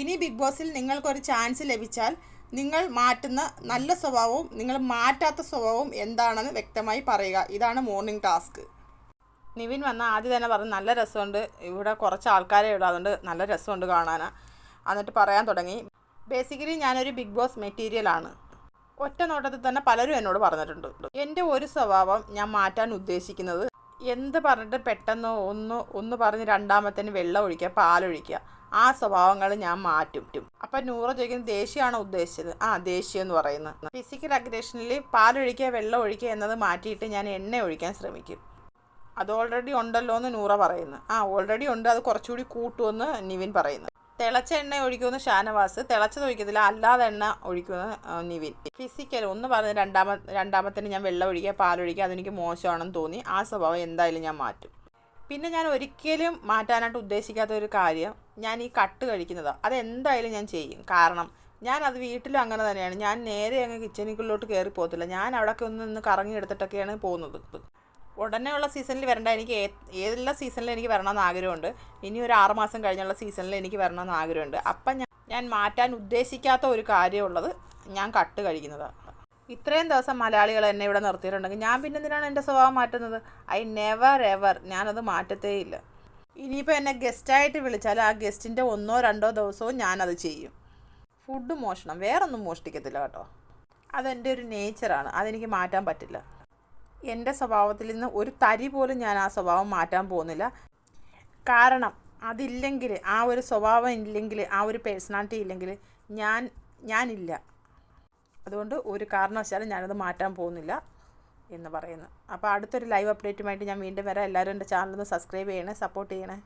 ഇനി ബിഗ് ബോസിൽ നിങ്ങൾക്കൊരു ചാൻസ് ലഭിച്ചാൽ നിങ്ങൾ മാറ്റുന്ന നല്ല സ്വഭാവവും നിങ്ങൾ മാറ്റാത്ത സ്വഭാവവും എന്താണെന്ന് വ്യക്തമായി പറയുക. ഇതാണ് മോർണിംഗ് ടാസ്ക്. നിവിൻ വന്ന ആദ്യം തന്നെ പറഞ്ഞു നല്ല രസമുണ്ട്, ഇവിടെ കുറച്ച് ആൾക്കാരെ ഉള്ളൂ, അതുകൊണ്ട് നല്ല രസമുണ്ട് കാണാനാണ്. എന്നിട്ട് പറയാൻ തുടങ്ങി, ബേസിക്കലി ഞാനൊരു ബിഗ് ബോസ് മെറ്റീരിയലാണ്. ഒറ്റ നോട്ടത്തിൽ തന്നെ പലരും എന്നോട് പറഞ്ഞിട്ടുണ്ട്. എൻ്റെ ഒരു സ്വഭാവം ഞാൻ മാറ്റാൻ ഉദ്ദേശിക്കുന്നത് എന്ത് പറഞ്ഞിട്ട് പെട്ടെന്ന് ഒന്ന് പറഞ്ഞ് രണ്ടാമത്തേന് വെള്ളം ഒഴിക്കുക, പാലൊഴിക്കുക, ആ സ്വഭാവങ്ങൾ ഞാൻ മാറ്റും. അപ്പം നൂറ ചോദിക്കുന്നത് ദേഷ്യമാണോ ഉദ്ദേശിച്ചത്? ദേഷ്യം എന്ന് പറയുന്നത്. ഫിസിക്കൽ അഗ്രഷനിൽ പാലൊഴിക്കുക, വെള്ളം ഒഴിക്കുക എന്നത് മാറ്റിയിട്ട് ഞാൻ എണ്ണ ഒഴിക്കാൻ ശ്രമിക്കും. അത് ഓൾറെഡി ഉണ്ടല്ലോ എന്ന് നൂറ പറയുന്നു. ഓൾറെഡി ഉണ്ട്, അത് കുറച്ചുകൂടി കൂട്ടുമെന്ന് നിവിൻ പറയുന്നു. തിളച്ച എണ്ണ ഒഴിക്കുമെന്ന് ഷാനവാസ്, തിളച്ചത് ഒഴിക്കത്തില്ല, അല്ലാതെ എണ്ണ ഒഴിക്കുമെന്ന് നിവിൻ. ഫിസിക്കൽ ഒന്ന് പറഞ്ഞ് രണ്ടാമത്തിന് ഞാൻ വെള്ളം ഒഴിക്കുക, പാലൊഴിക്കുക, അതെനിക്ക് മോശമാണെന്ന് തോന്നി, ആ സ്വഭാവം എന്തായാലും ഞാൻ മാറ്റും. പിന്നെ ഞാൻ ഒരിക്കലും മാറ്റാനായിട്ട് ഉദ്ദേശിക്കാത്ത ഒരു കാര്യം, ഞാൻ ഈ കട്ട് കഴിക്കുന്നതാണ്. അതെന്തായാലും ഞാൻ ചെയ്യും. കാരണം ഞാനത് വീട്ടിലും അങ്ങനെ തന്നെയാണ്. ഞാൻ നേരെ അങ്ങ് കിച്ചണിക്കുള്ളിലോട്ട് കയറി പോകത്തില്ല. ഞാൻ അവിടെയൊക്കെ ഒന്ന് കറങ്ങി എടുത്തിട്ടൊക്കെയാണ് പോകുന്നത്. ഉടനെ ഉള്ള സീസണിൽ വരണ്ട, എനിക്ക് ഏതെല്ലാം സീസണിൽ എനിക്ക് വരണമെന്ന് ആഗ്രഹമുണ്ട്. ഇനി ഒരു 6 മാസം കഴിഞ്ഞുള്ള സീസണിൽ എനിക്ക് വരണമെന്ന് ആഗ്രഹമുണ്ട്. അപ്പം ഞാൻ മാറ്റാൻ ഉദ്ദേശിക്കാത്ത ഒരു കാര്യമുള്ളത് ഞാൻ കട്ട് കഴിക്കുന്നതാണ്. ഇത്രയും ദിവസം മലയാളികൾ എന്നെ ഇവിടെ നിർത്തിയിട്ടുണ്ടെങ്കിൽ ഞാൻ പിന്നെ എന്തിനാണ് എൻ്റെ സ്വഭാവം മാറ്റുന്നത്? ഐ നെവർ എവർ, ഞാനത് മാറ്റത്തേയില്ല. ഇനിയിപ്പോൾ എന്നെ ഗസ്റ്റായിട്ട് വിളിച്ചാൽ ആ ഗസ്റ്റിൻ്റെ 1 or 2 ദിവസവും ഞാനത് ചെയ്യും. ഫുഡ് മോഷണം വേറൊന്നും മോഷ്ടിക്കത്തില്ല കേട്ടോ. അതെൻ്റെ ഒരു നേച്ചറാണ്, അതെനിക്ക് മാറ്റാൻ പറ്റില്ല. എൻ്റെ സ്വഭാവത്തിൽ നിന്ന് ഒരു തരി പോലും ഞാൻ ആ സ്വഭാവം മാറ്റാൻ പോകുന്നില്ല. കാരണം അതില്ലെങ്കിൽ, ആ ഒരു സ്വഭാവം ഇല്ലെങ്കിൽ, ആ ഒരു പേഴ്സണാലിറ്റി ഇല്ലെങ്കിൽ ഞാനില്ല. അതുകൊണ്ട് ഒരു കാരണവശാലും ഞാനത് മാറ്റാൻ പോകുന്നില്ല എന്ന് പറയുന്നു. അപ്പോൾ അടുത്തൊരു ലൈവ് അപ്ഡേറ്റുമായിട്ട് ഞാൻ വീണ്ടും വരാം. എല്ലാവരും എൻ്റെ ചാനലൊന്ന് സബ്സ്ക്രൈബ് ചെയ്യണേ, സപ്പോർട്ട് ചെയ്യണേ.